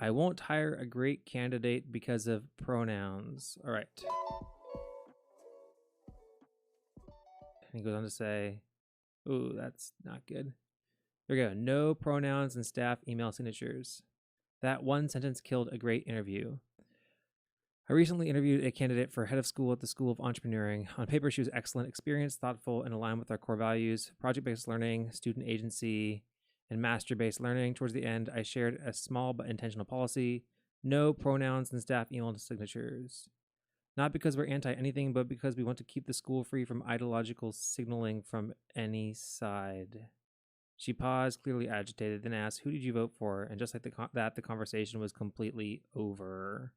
I won't hire a great candidate because of pronouns. All right. And he goes on to say, ooh, that's not good. There we go. No pronouns in staff email signatures. That one sentence killed a great interview. I recently interviewed a candidate for head of school at the School of Entrepreneuring. On paper, she was excellent, experienced, thoughtful, and aligned with our core values, project-based learning, student agency, and master-based learning. Towards the end, I shared a small but intentional policy: no pronouns in staff email signatures. Not because we're anti-anything, but because we want to keep the school free from ideological signaling from any side. She paused, clearly agitated, then asked, "Who did you vote for?" And just like the conversation was completely over.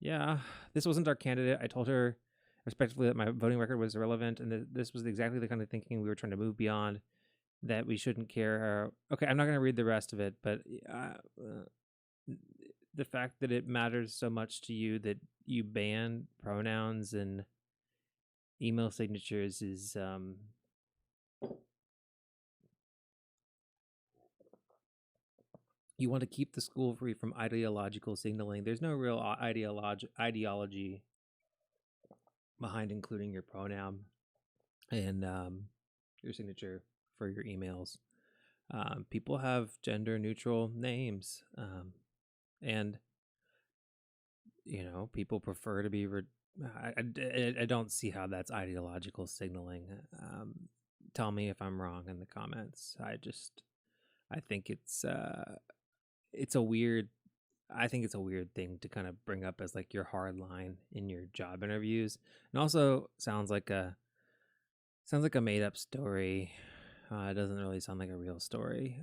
Yeah, this wasn't our candidate. I told her respectfully that my voting record was irrelevant, and that this was exactly the kind of thinking we were trying to move beyond, that we shouldn't care. Okay, I'm not going to read the rest of it, but the fact that it matters so much to you that you ban pronouns and email signatures is you want to keep the school free from ideological signaling. There's no real ideology behind including your pronoun and your signature for your emails. People have gender neutral names, and people prefer to be. I don't see how that's ideological signaling. Tell me if I'm wrong in the comments. I think it's a weird. I think it's a weird thing to kind of bring up as like your hard line in your job interviews, and also sounds like a made up story. It doesn't really sound like a real story.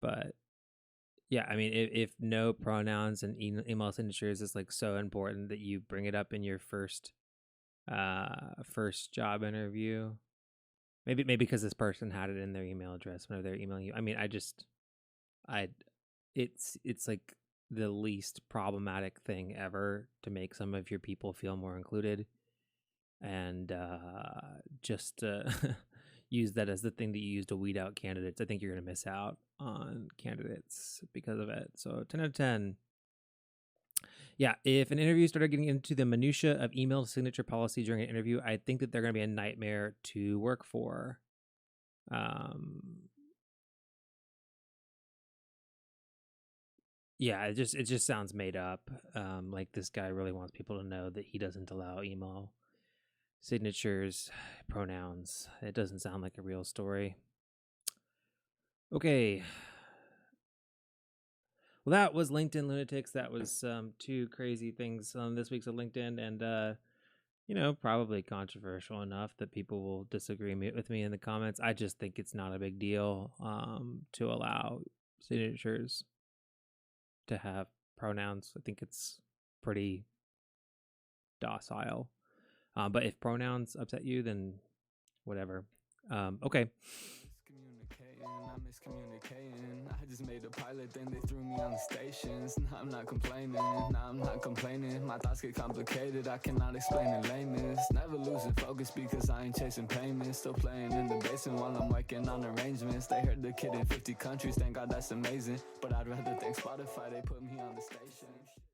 But yeah, I mean, if no pronouns and email signatures is like so important that you bring it up in your first job interview, maybe because this person had it in their email address whenever they're emailing you. I mean, it's like the least problematic thing ever to make some of your people feel more included, and just use that as the thing that you use to weed out candidates. I think you're going to miss out on candidates because of it. So 10 out of 10. Yeah, if an interview started getting into the minutia of email signature policy during an interview, I think that they're going to be a nightmare to work for. Yeah, it just sounds made up. Like this guy really wants people to know that he doesn't allow email signatures, pronouns. It doesn't sound like a real story. Okay. Well, that was LinkedIn Lunatics. That was 2 crazy things on this week's of LinkedIn, and probably controversial enough that people will disagree with me in the comments. I just think it's not a big deal to allow signatures to have pronouns. I think it's pretty docile. But if pronouns upset you, then whatever. Okay. I'm miscommunicating. I just made a pilot, then they threw me on the stations. Now I'm not complaining. My thoughts get complicated, I cannot explain in lameness. Never losing focus because I ain't chasing payments. Still playing in the basement while I'm working on arrangements. They heard the kid in 50 countries, thank God that's amazing. But I'd rather thank Spotify, they put me on the station.